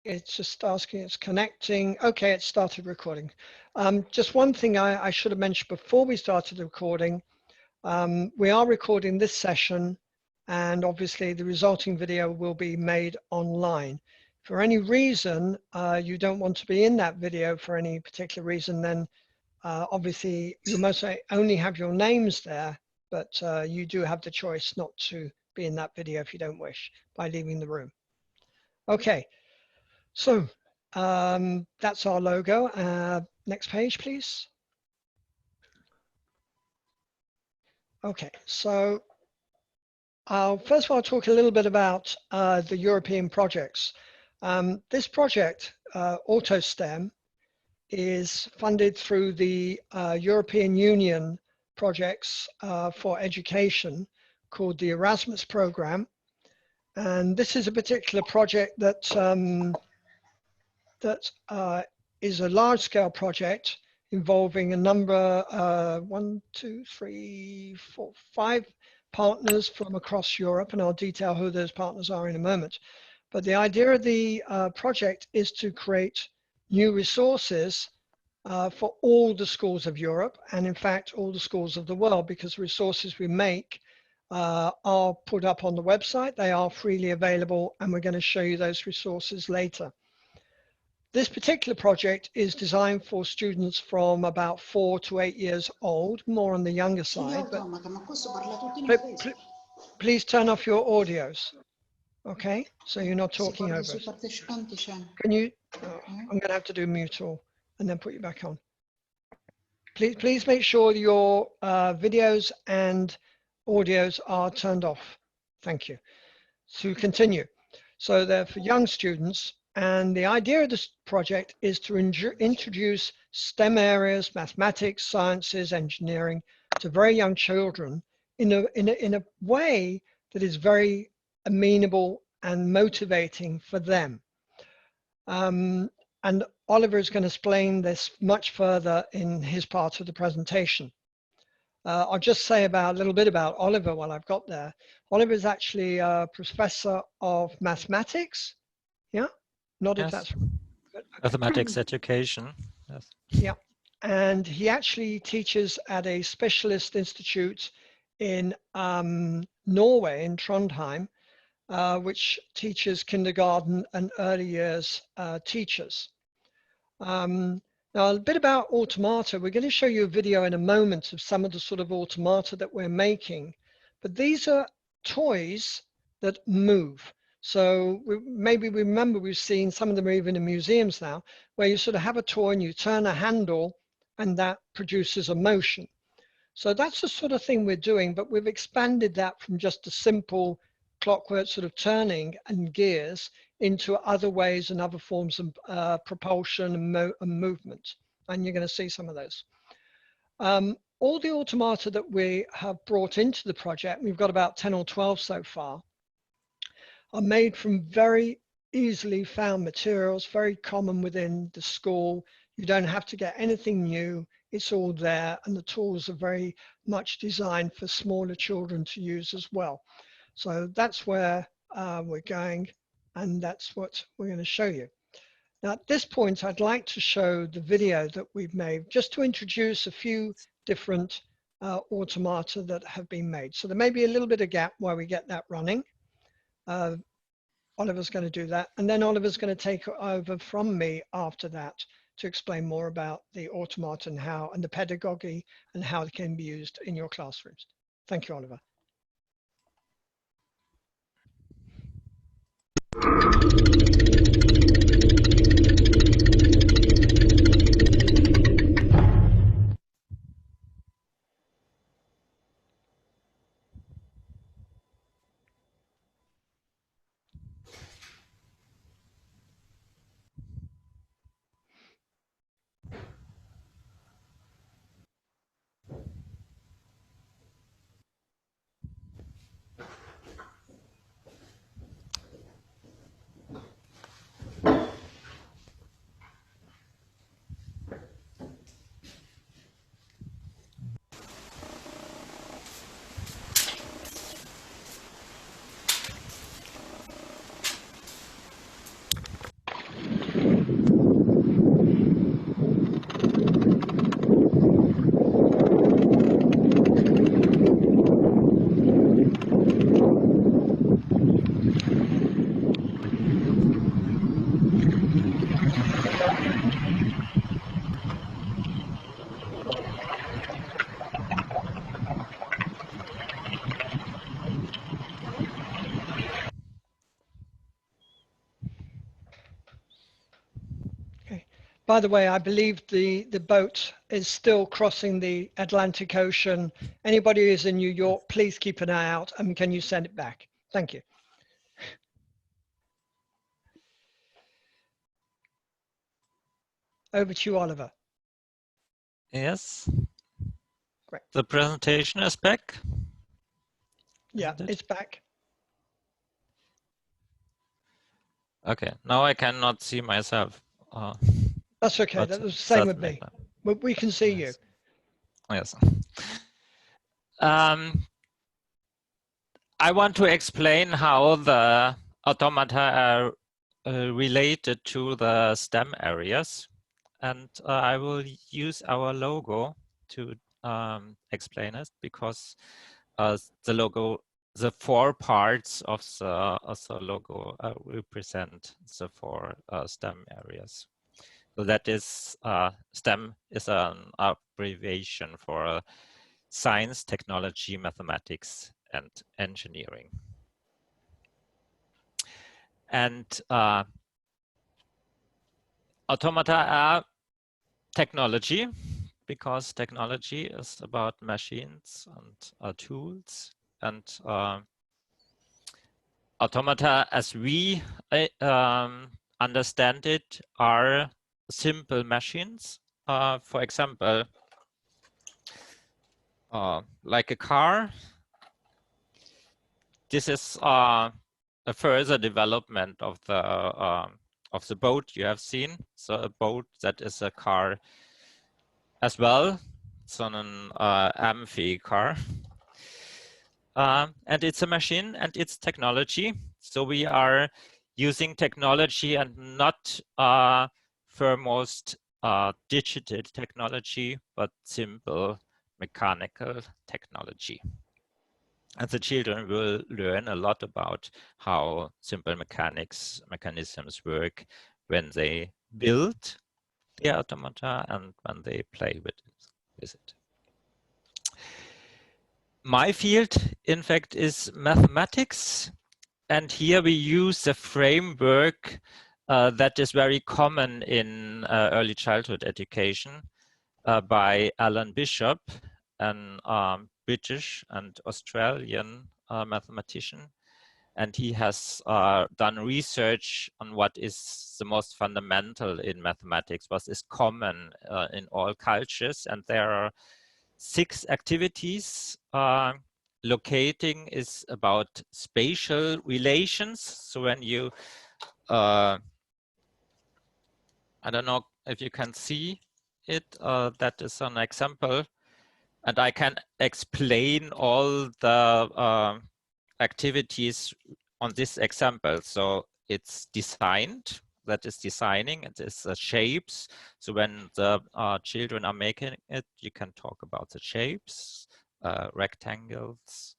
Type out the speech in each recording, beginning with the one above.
It's just asking, it's connecting. Okay, it started recording. Just one thing I should have mentioned before we started the recording. We are recording this session, and obviously the resulting video will be made online. For any reason you don't want to be in that video for any particular reason, then obviously you must only have your names there, but you do have the choice not to be in that video if you don't wish by leaving the room. Okay, so that's our logo. Next page, please. Okay, so first of all, I'll talk a little bit about the European projects. This project, AutoSTEM, is funded through the European Union projects for education called the Erasmus program. And this is a particular project that, is a large-scale project involving a number, 5 partners from across Europe, and I'll detail who those partners are in a moment. But the idea of the project is to create new resources for all the schools of Europe, and in fact all the schools of the world, because resources we make are put up on the website. They are freely available, and we're going to show you those resources later. This particular project is designed for students from about 4 to 8 years old, more on the younger side. But please turn off your audios, okay? So you're not talking over us. Can you? I'm going to have to do mute all and then put you back on. Please make sure your videos and audios are turned off. Thank you. To continue. So they're for young students. And the idea of this project is to introduce STEM areas, mathematics, sciences, engineering, to very young children in a way that is very amenable and motivating for them. And Oliver is going to explain this much further in his part of the presentation. I'll just say a little bit about Oliver while I've got there. Oliver is actually a professor of mathematics. Yeah. Not if that's okay. Mathematics education. Yes. Yeah, and he actually teaches at a specialist institute in Norway, in Trondheim, which teaches kindergarten and early years teachers. Now, a bit about automata. We're going to show you a video in a moment of some of the sort of automata that we're making, but these are toys that move. So maybe we remember we've seen some of them even in museums now, where you sort of have a toy and you turn a handle and that produces a motion. So that's the sort of thing we're doing, but we've expanded that from just a simple clockwork sort of turning and gears into other ways and other forms of propulsion and movement. And you're going to see some of those. All the automata that we have brought into the project, we've got about 10 or 12 so far, are made from very easily found materials, very common within the school. You don't have to get anything new. It's all there, and the tools are very much designed for smaller children to use as well. So that's where we're going, and that's what we're going to show you. Now, at this point, I'd like to show the video that we've made just to introduce a few different automata that have been made. So there may be a little bit of gap while we get that running. Oliver's going to do that, and then Oliver's going to take over from me after that to explain more about the automata and the pedagogy and how it can be used in your classrooms. Thank you, Oliver. By the way, I believe the boat is still crossing the Atlantic Ocean. Anybody who's in New York, please keep an eye out, and can you send it back? Thank you. Over to you, Oliver. Yes. Great. The presentation is back. Yeah, it's back. Okay, now I cannot see myself. That's okay. That's the same with me. But we can see you. Yes. I want to explain how the automata are related to the STEM areas, and I will use our logo to explain it, because the logo, the 4 parts of the logo represent the 4 STEM areas. So that is, STEM is an abbreviation for science, technology, mathematics, and engineering. And automata are technology, because technology is about machines and tools. And automata, as we understand it, are simple machines. For example, like a car. This is a further development of the boat you have seen. So a boat that is a car as well. It's an amphi car. And it's a machine and it's technology. So we are using technology and not foremost digital technology, but simple mechanical technology. And the children will learn a lot about how simple mechanisms work when they build the automata and when they play with it. My field, in fact, is mathematics. And here we use a framework that is very common in early childhood education by Alan Bishop, an British and Australian mathematician. And he has done research on what is the most fundamental in mathematics, what is common in all cultures. And there are 6 activities. Locating is about spatial relations. So when you, I don't know if you can see it, that is an example. And I can explain all the activities on this example. So it's designed, that is designing, it is shapes. So when the children are making it, you can talk about the shapes, rectangles.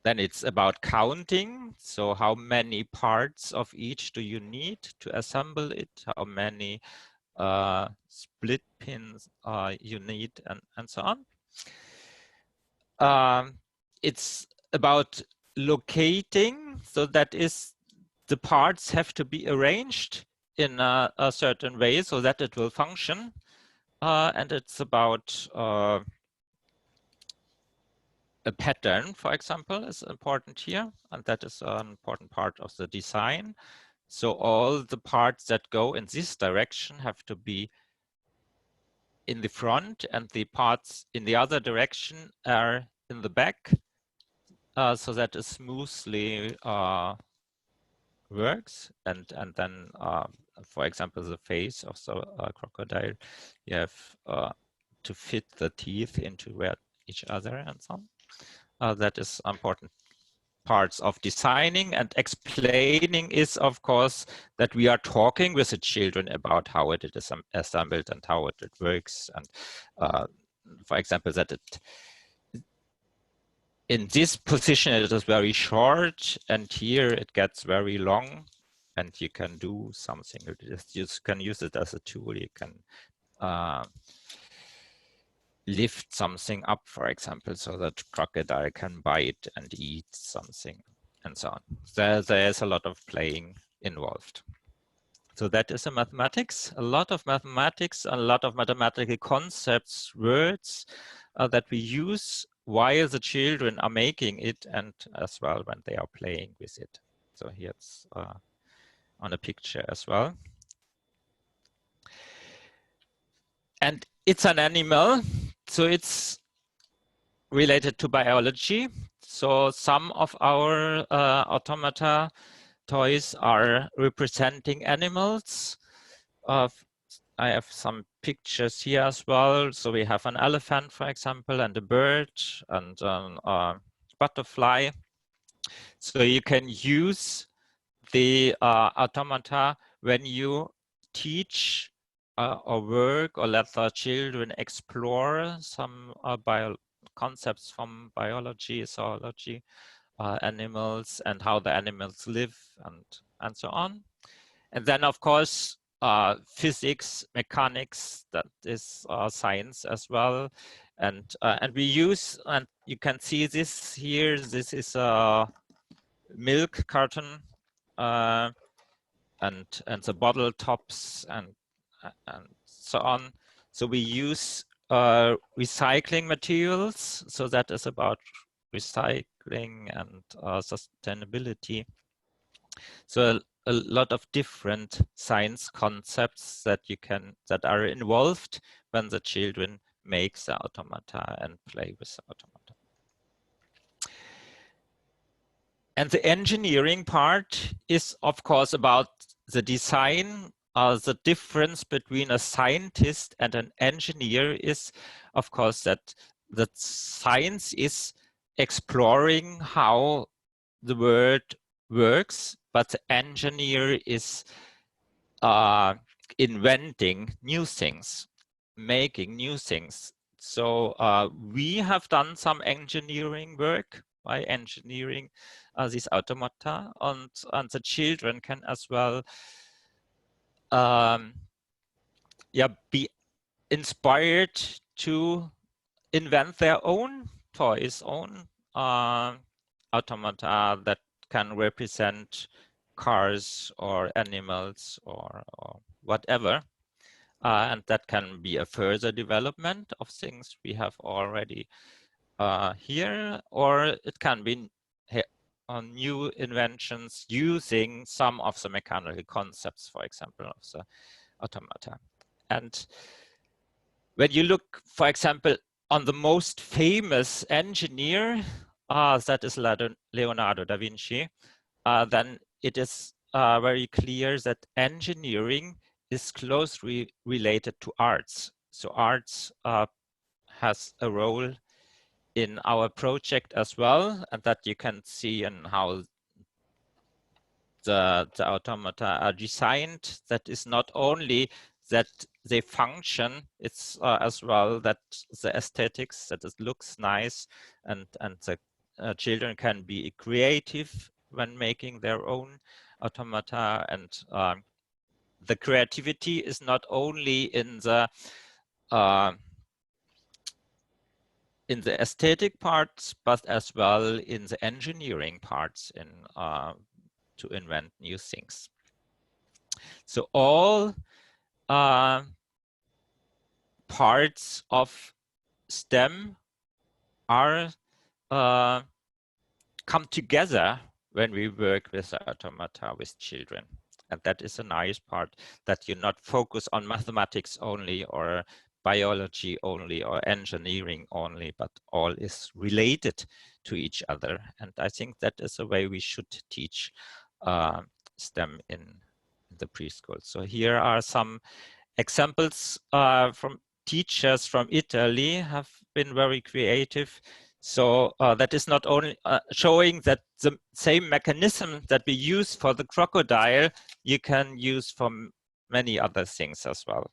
Then it's about counting. So how many parts of each do you need to assemble it? How many split pins you need, and so on. It's about locating, so that is, the parts have to be arranged in a certain way so that it will function. And it's about a pattern, for example, is important here, and that is an important part of the design. So all the parts that go in this direction have to be in the front, and the parts in the other direction are in the back, so that it smoothly works. And then, for example, the face of the crocodile, you have to fit the teeth into each other and so on. That is important parts of designing. And explaining is, of course, that we are talking with the children about how it is assembled and how it works. And for example, that it in this position it is very short, and here it gets very long, and you can do something. You can use it as a tool. You can lift something up, for example, so that crocodile can bite and eat something, and so on. There's a lot of playing involved. So that is a mathematics, a lot of mathematics, a lot of mathematical concepts, words that we use while the children are making it and as well when they are playing with it. So here it's on a picture as well. And it's an animal, so it's related to biology. So some of our automata toys are representing animals. I have some pictures here as well. So we have an elephant, for example, and a bird and a butterfly. So you can use the automata when you teach or work or let the children explore some concepts from biology, zoology, animals and how the animals live and so on. And then, of course, physics, mechanics, that is science as well. And we use, and you can see this here, this is a milk carton and the bottle tops and so on. So we use recycling materials. So that is about recycling and sustainability. So a lot of different science concepts that are involved when the children make the automata and play with the automata. And the engineering part is, of course, about the design. The difference between a scientist and an engineer is, of course, that science is exploring how the world works, but the engineer is inventing new things, making new things. So we have done some engineering work by engineering these automata, and the children can as well be inspired to invent their own toys, own automata that can represent cars or animals or whatever. And that can be a further development of things we have already here, or it can be new inventions using some of the mechanical concepts, for example, of the automata. And when you look, for example, on the most famous engineer, that is Leonardo da Vinci, then it is very clear that engineering is closely related to arts. So arts has a role in our project as well, and that you can see in how the automata are designed. That is not only that they function, it's as well that the aesthetics, that it looks nice, and the children can be creative when making their own automata. And the creativity is not only in the aesthetic parts, but as well in the engineering parts in to invent new things. So all parts of STEM are come together when we work with automata with children. And that is a nice part, that you not focus on mathematics only or biology only or engineering only, but all is related to each other. And I think that is the way we should teach STEM in the preschool. So here are some examples from teachers from Italy, have been very creative. So that is not only showing that the same mechanism that we use for the crocodile, you can use for many other things as well.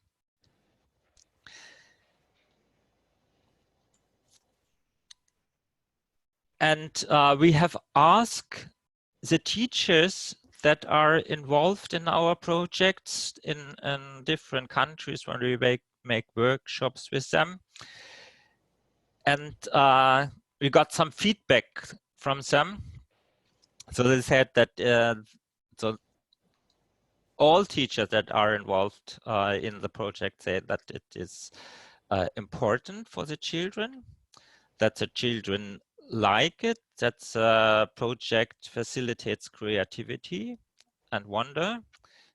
And we have asked the teachers that are involved in our projects in different countries when we make workshops with them. And we got some feedback from them. So they said that so all teachers that are involved in the project say that it is important for the children, that the children like it, that the project facilitates creativity and wonder,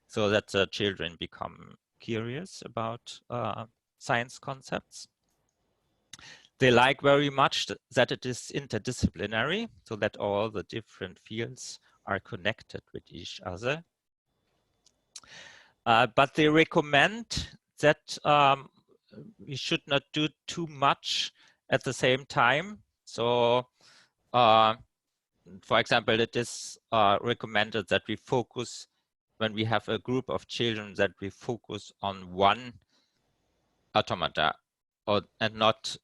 so that the children become curious about science concepts. They like very much that it is interdisciplinary, so that all the different fields are connected with each other. But they recommend that we should not do too much at the same time. So, for example, it is recommended that we focus, when we have a group of children, that we focus on one automata and not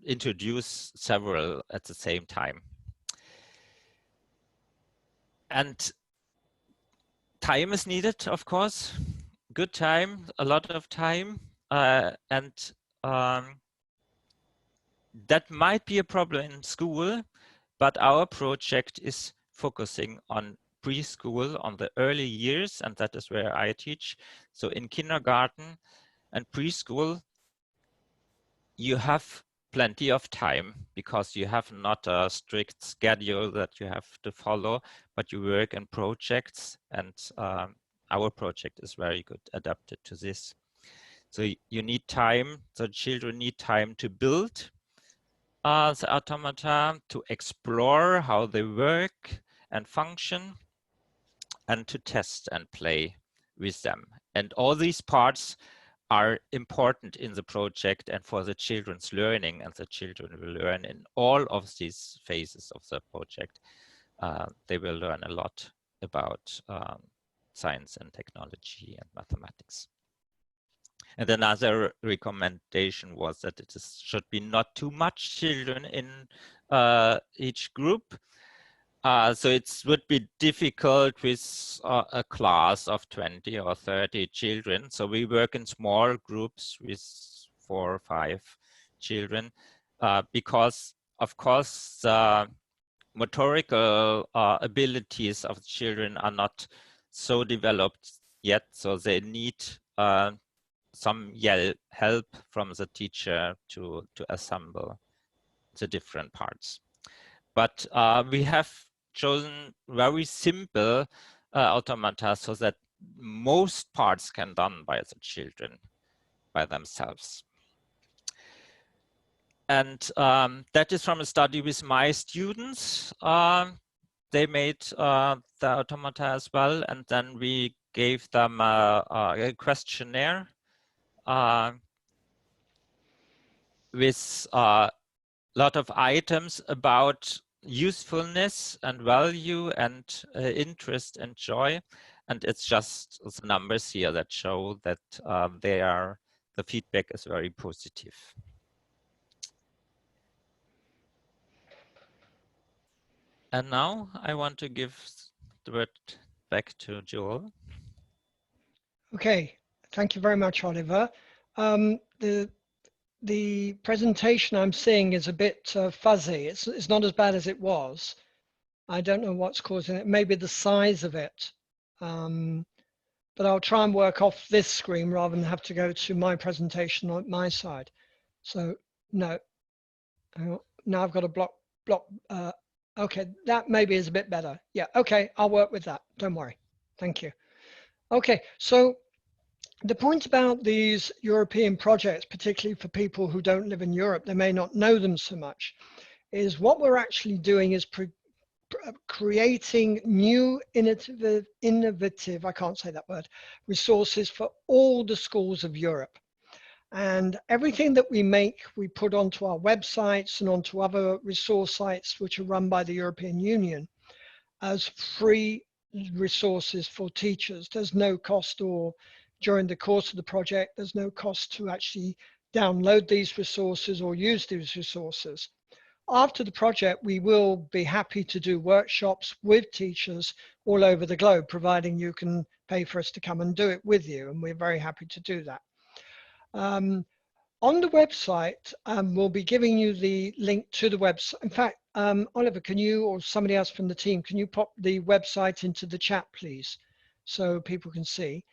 introduce several at the same time. And time is needed, of course. Good time, a lot of time, and that might be a problem in school, but our project is focusing on preschool, on the early years, and that is where I teach. So in kindergarten and preschool, you have plenty of time because you have not a strict schedule that you have to follow, but you work in projects, and our project is very good adapted to this. So you need time, the children need time to build the automata, to explore how they work and function, and to test and play with them. And all these parts are important in the project and for the children's learning, and the children will learn in all of these phases of the project. They will learn a lot about science and technology and mathematics. And another recommendation was that it should be not too much children in each group. So it would be difficult with a class of 20 or 30 children. So we work in small groups with 4 or 5 children because, of course, the motorical abilities of children are not so developed yet. So they need some help from the teacher to assemble the different parts. But we have chosen very simple automata so that most parts can be done by the children by themselves. And that is from a study with my students. They made the automata as well, and then we gave them a questionnaire with a lot of items about usefulness and value and interest and joy. And it's just the numbers here that show that the feedback is very positive. And now I want to give the word back to Joel. Okay, thank you very much, Oliver. The presentation I'm seeing is a bit fuzzy. It's not as bad as it was. I don't know what's causing it. Maybe the size of it. But I'll try and work off this screen rather than have to go to my presentation on my side. So no, now I've got a block. Okay, that maybe is a bit better. Yeah, okay, I'll work with that. Don't worry. Thank you. Okay, so the point about these European projects, particularly for people who don't live in Europe, they may not know them so much, is what we're actually doing is creating new innovative, I can't say that word, resources for all the schools of Europe. And everything that we make, we put onto our websites and onto other resource sites which are run by the European Union as free resources for teachers. There's no cost, or during the course of the project, there's no cost to actually download these resources or use these resources. After the project, we will be happy to do workshops with teachers all over the globe, providing you can pay for us to come and do it with you, and we're very happy to do that. On the website, we'll be giving you the link to the website. In fact, Oliver, can you, or somebody else from the team, can you pop the website into the chat, please? so people can see.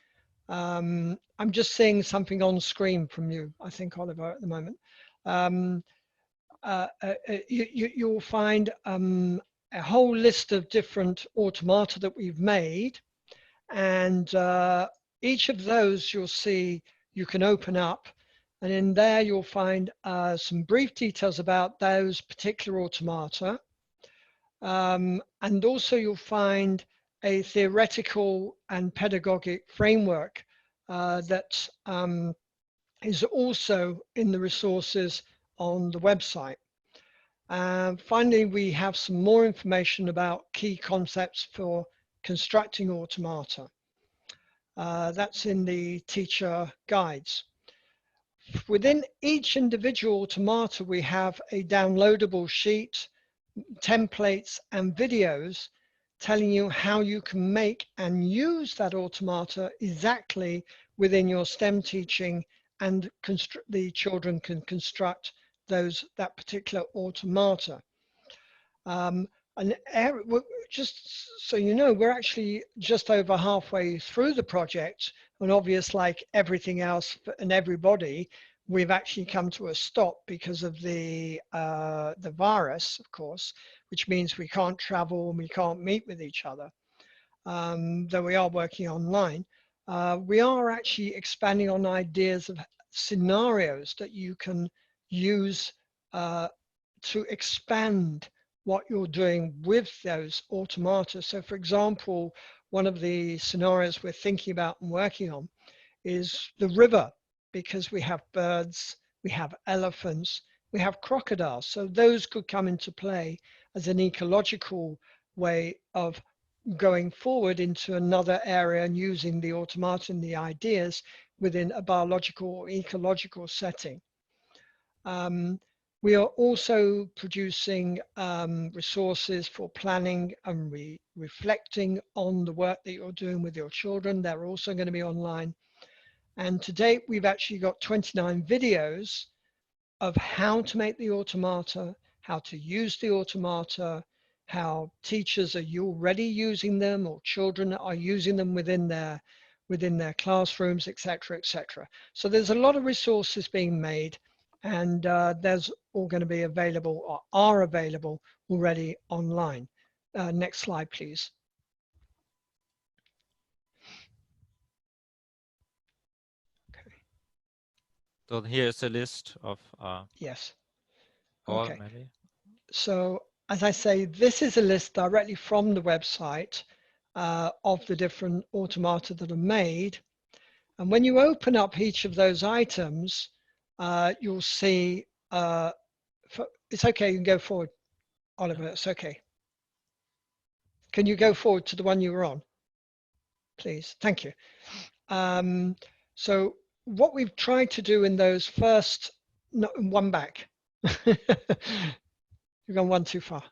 I'm just seeing something on screen from you, I think, Oliver, at the moment. You'll find a whole list of different automata that we've made, and each of those you'll see you can open up, and in there you'll find some brief details about those particular automata, and also you'll find a theoretical and pedagogic framework that is also in the resources on the website. Finally, we have some more information about key concepts for constructing automata. That's in the teacher guides. Within each individual automata, we have a downloadable sheet, templates and videos telling you how you can make and use that automata exactly within your STEM teaching, and the children can construct that particular automata. And just so you know, we're actually just over halfway through the project, and obvious, like everything else and everybody, we've actually come to a stop because of the virus, of course, which means we can't travel and we can't meet with each other, though we are working online. We are actually expanding on ideas of scenarios that you can use to expand what you're doing with those automata. So for example, one of the scenarios we're thinking about and working on is the river, because we have birds, we have elephants, we have crocodiles. So those could come into play as an ecological way of going forward into another area and using the automata and the ideas within a biological or ecological setting. We are also producing resources for planning and reflecting on the work that you're doing with your children. They're also going to be online. And to date, we've actually got 29 videos of how to make the automata, how to use the automata, how teachers are already using them, or children are using them within their classrooms, etc., etc. So there's a lot of resources being made, and there's all going to be available, or are available already online. Next slide, please. Okay. So here's a list of yes. all, okay. Maybe. So as I say, this is a list directly from the website of the different automata that are made. And when you open up each of those items, you'll see, it's okay, you can go forward, Oliver, it's okay. Can you go forward to the one you were on, please? Thank you. So what we've tried to do in those first, no, one back. You've gone one too far.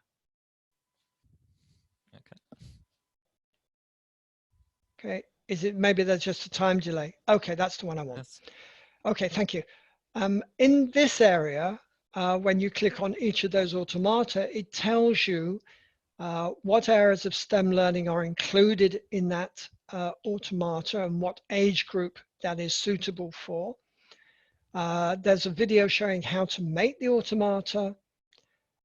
Okay, is it maybe there's just a time delay? Okay, that's the one I want. Yes. Okay, thank you. In this area, when you click on each of those automata, it tells you what areas of STEM learning are included in that automata and what age group that is suitable for. There's a video showing how to make the automata.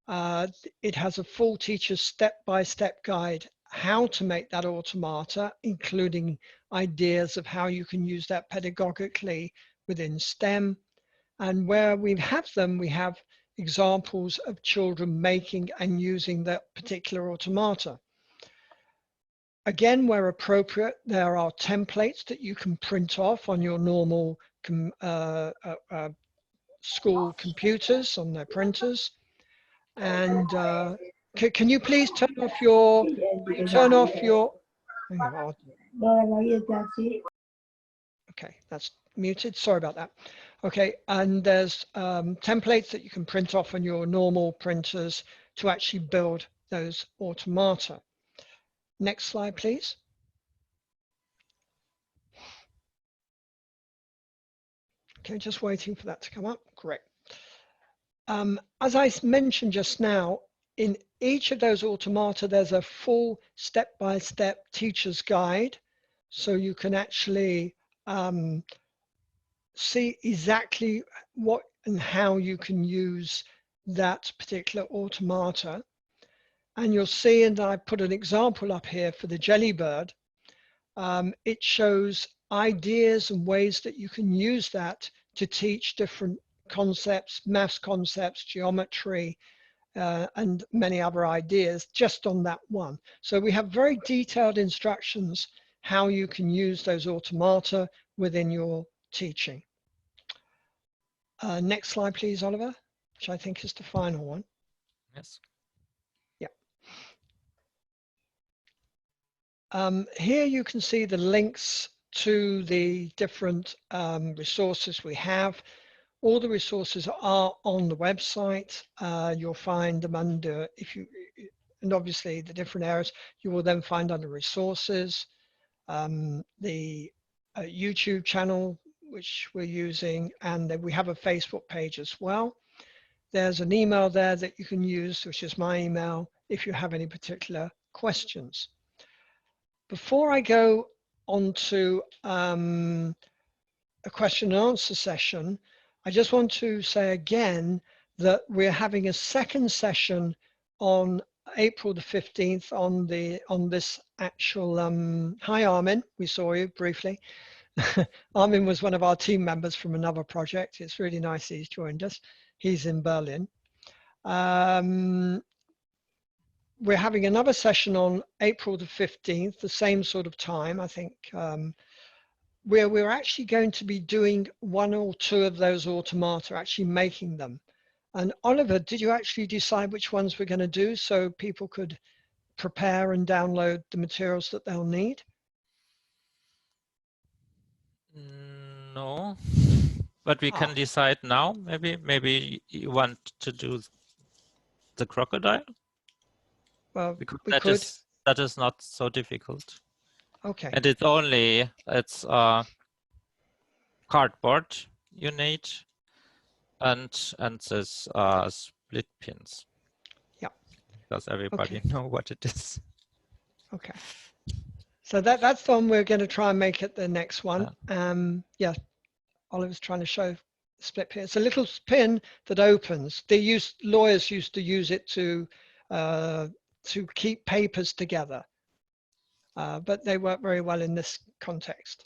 It has a full teacher's step-by-step guide how to make that automata, including ideas of how you can use that pedagogically within STEM. And where we have them, we have examples of children making and using that particular automata. Again, where appropriate, there are templates that you can print off on your normal school computers, on their printers. And can you please turn off your, okay, that's muted, sorry about that. Okay, and there's templates that you can print off on your normal printers to actually build those automata. Next slide, please. Okay, just waiting for that to come up, great. As I mentioned just now, in each of those automata, there's a full step-by-step teacher's guide so you can actually see exactly what and how you can use that particular automata. And you'll see, and I put an example up here for the Jellybird. It shows ideas and ways that you can use that to teach different concepts, maths concepts, geometry, and many other ideas just on that one. So we have very detailed instructions how you can use those automata within your teaching. Next slide, please, Oliver, which I think is the final one. Yes. Yeah. Here you can see the links to the different resources we have. All the resources are on the website. You'll find them under, and obviously the different areas, you will then find under resources, the YouTube channel, which we're using, and then we have a Facebook page as well. There's an email there that you can use, which is my email, if you have any particular questions. Before I go on to a question and answer session, I just want to say again that we're having a second session on April the 15th on this actual, hi Armin, we saw you briefly. Armin was one of our team members from another project. It's really nice he's joined us. He's in Berlin. We're having another session on April the 15th, the same sort of time, I think, where we're actually going to be doing one or two of those automata, actually making them. And Oliver, did you actually decide which ones we're going to do so people could prepare and download the materials that they'll need? No, but we can decide now. Maybe you want to do the crocodile? Well, because we could. that is not so difficult. Okay. And it's cardboard you need and this split pins. Yeah. Does everybody know what it is? Okay. So that's the one we're going to try and make it the next one. Yeah, Oliver's trying to show the split pin. It's a little pin that opens. Lawyers used to use it to keep papers together, but they work very well in this context.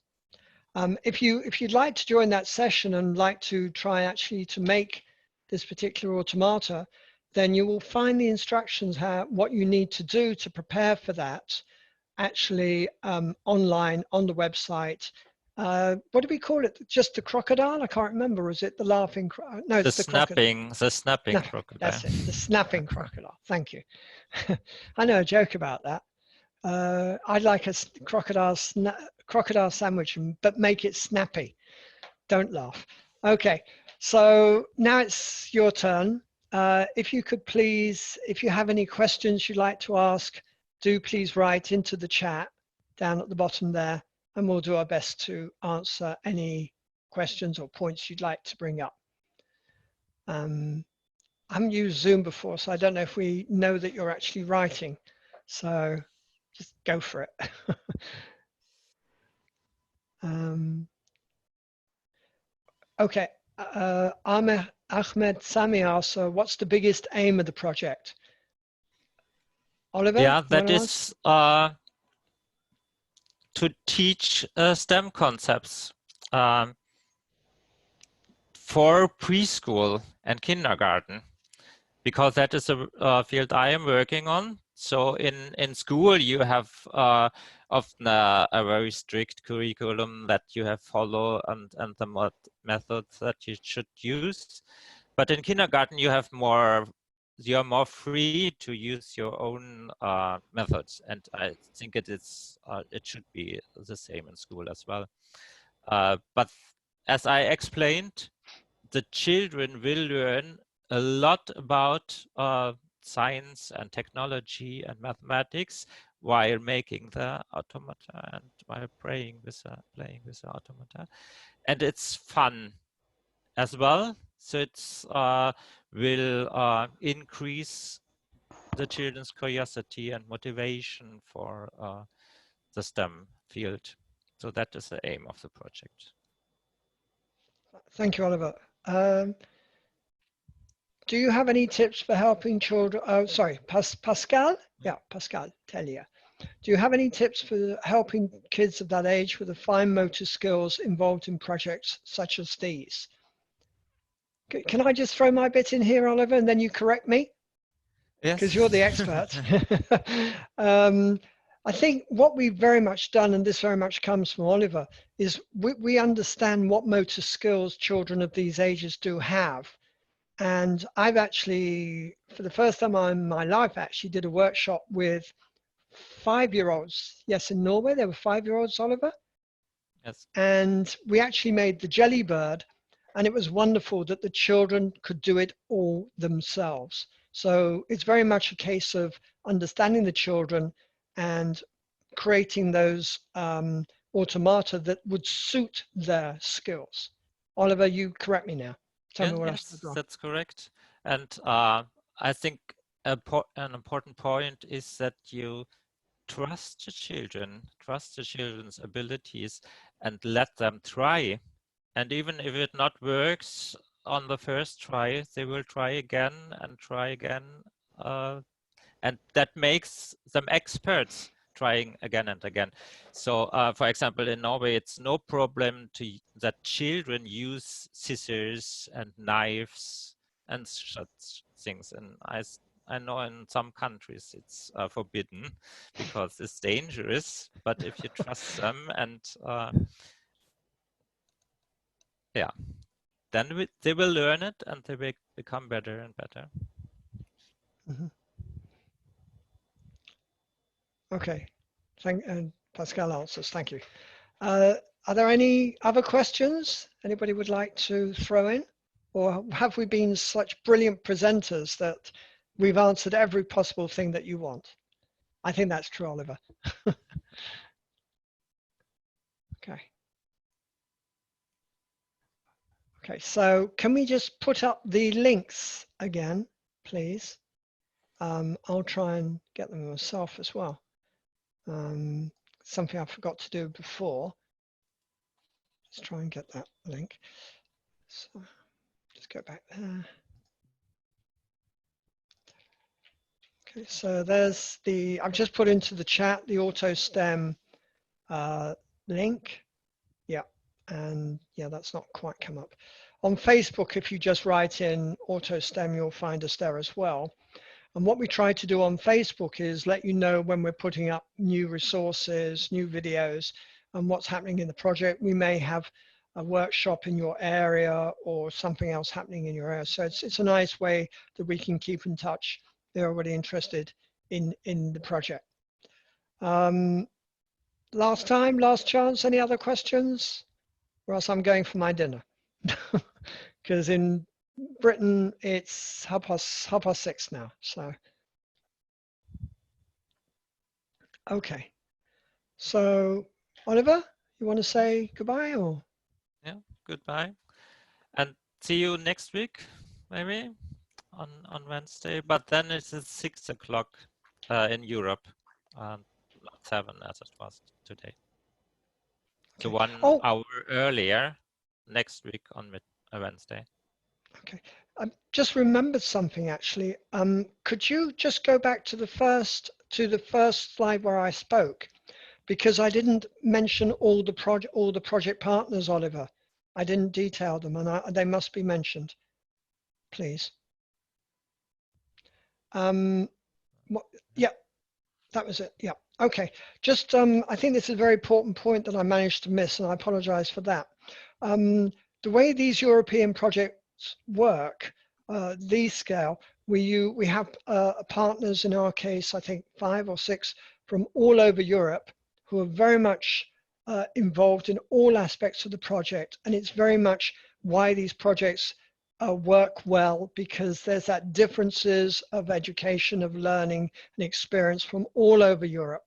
If you'd like to join that session and like to try actually to make this particular automata, then you will find the instructions what you need to do to prepare for that actually online on the website. What do we call it? Just the crocodile? I can't remember. Is it the laughing? No, it's the snapping. The snapping crocodile. That's it. The snapping crocodile. Thank you. I know a joke about that. I'd like a crocodile sandwich, but make it snappy. Don't laugh. Okay, so now it's your turn. If you could please, if you have any questions you'd like to ask, do please write into the chat down at the bottom there, and we'll do our best to answer any questions or points you'd like to bring up. I haven't used Zoom before, so I don't know if we know that you're actually writing. So just go for it. Okay, Ahmed Sami asks, so what's the biggest aim of the project? Oliver? Yeah, that is to teach STEM concepts for preschool and kindergarten, because that is a field I am working on. So in school you have often a very strict curriculum that you have follow and the methods that you should use. But in kindergarten you are more free to use your own methods, and I think it should be the same in school as well. But as I explained, the children will learn a lot about science and technology and mathematics while making the automata and while playing with the automata, and it's fun as well. So it's will increase the children's curiosity and motivation for the STEM field. So that is the aim of the project. Thank you, Oliver. Do you have any tips for helping children? Oh, sorry, Pascal? Yeah, Pascal Tellier. Do you have any tips for helping kids of that age with the fine motor skills involved in projects such as these? Can I just throw my bit in here, Oliver, and then you correct me? Yes. Because you're the expert. I think what we've very much done, and this very much comes from Oliver, is we understand what motor skills children of these ages do have. And I've actually, for the first time in my life, actually did a workshop with 5-year-olds. Yes, in Norway, there were 5-year-olds, Oliver. Yes. And we actually made the jelly bird, and it was wonderful that the children could do it all themselves. So it's very much a case of understanding the children and creating those automata that would suit their skills. Oliver, you correct me now. Tell me what I said wrong. That's correct. And I think an important point is that you trust the children, trust the children's abilities, and let them try. And even if it not works on the first try, they will try again and try again. And that makes them experts trying again and again. So for example, in Norway, it's no problem that children use scissors and knives and such things. And I know in some countries it's forbidden because it's dangerous, but if you trust them and yeah, then they will learn it and they will become better and better. Mm-hmm. Okay, and Pascal answers. Thank you. Are there any other questions anybody would like to throw in? Or have we been such brilliant presenters that we've answered every possible thing that you want? I think that's true, Oliver. Okay. Okay, so can we just put up the links again, please? I'll try and get them myself as well. Something I forgot to do before. Let's try and get that link. So just go back there. Okay, so there's the, I've just put into the chat the AutoSTEM link. Yeah, and yeah, that's not quite come up. On Facebook, if you just write in AutoSTEM, you'll find us there as well. And what we try to do on Facebook is let you know when we're putting up new resources, new videos, and what's happening in the project. We may have a workshop in your area or something else happening in your area. So it's a nice way that we can keep in touch. They're already interested in the project. Last chance, any other questions? Or else I'm going for my dinner. Because in Britain, it's half past 6 now, so. Okay, so Oliver, you want to say goodbye or? Yeah, goodbye. And see you next week, maybe on Wednesday. But then it's at 6 o'clock in Europe, not 7 as it was today. So Okay. 1 hour earlier next week on Wednesday. Okay, I just remembered something actually. Could you just go back to the first slide where I spoke, because I didn't mention all the project partners, Oliver. I didn't detail them, and they must be mentioned, please. Yeah, that was it. Yeah. Okay. Just I think this is a very important point that I managed to miss, and I apologize for that. The way these European projects work, these scale, we have partners, in our case, I think 5 or 6 from all over Europe who are very much involved in all aspects of the project. And it's very much why these projects work well, because there's that differences of education, of learning and experience from all over Europe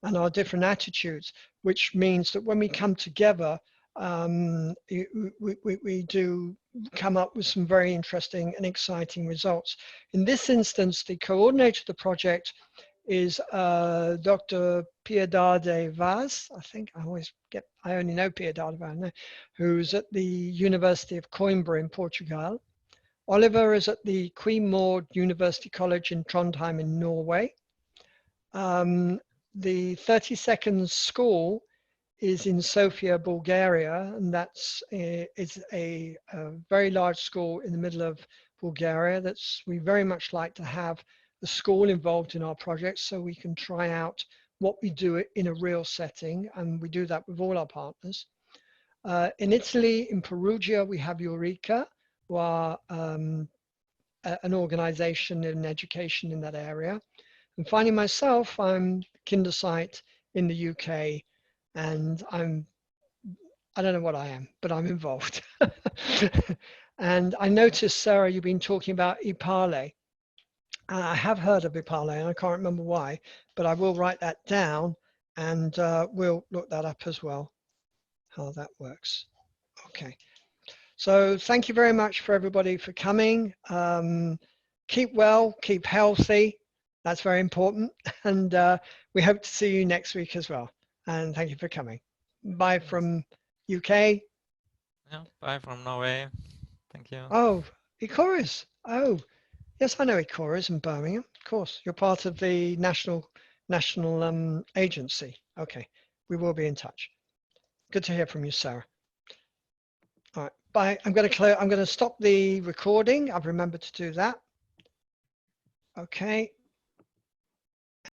and our different attitudes, which means that when we come together, we do come up with some very interesting and exciting results. In this instance, the coordinator of the project is Dr. Piedade Vaz. I think I only know Piedade Vaz, who's at the University of Coimbra in Portugal. Oliver is at the Queen Maud University College in Trondheim in Norway. The 30 Seconds School is in Sofia, Bulgaria, and that's is a very large school in the middle of Bulgaria. We very much like to have the school involved in our projects so we can try out what we do in a real setting, and we do that with all our partners. In Italy, in Perugia, we have Eureka, who are an organization in education in that area. And finally, myself, I'm Kindersite in the UK, and I don't know what I am, but I'm involved. And I noticed, Sarah, you've been talking about Ipale. I have heard of Ipale, and I can't remember why, but I will write that down, and we'll look that up as well, how that works. Okay. So thank you very much for everybody for coming. Keep well, keep healthy. That's very important. And we hope to see you next week as well. And thank you for coming. Bye from UK. Yeah, bye from Norway. Thank you. Oh, Ecoris. Oh, yes, I know Ecoris in Birmingham. Of course, you're part of the national agency. Okay, we will be in touch. Good to hear from you, Sarah. All right, bye. I'm going to stop the recording. I've remembered to do that. Okay.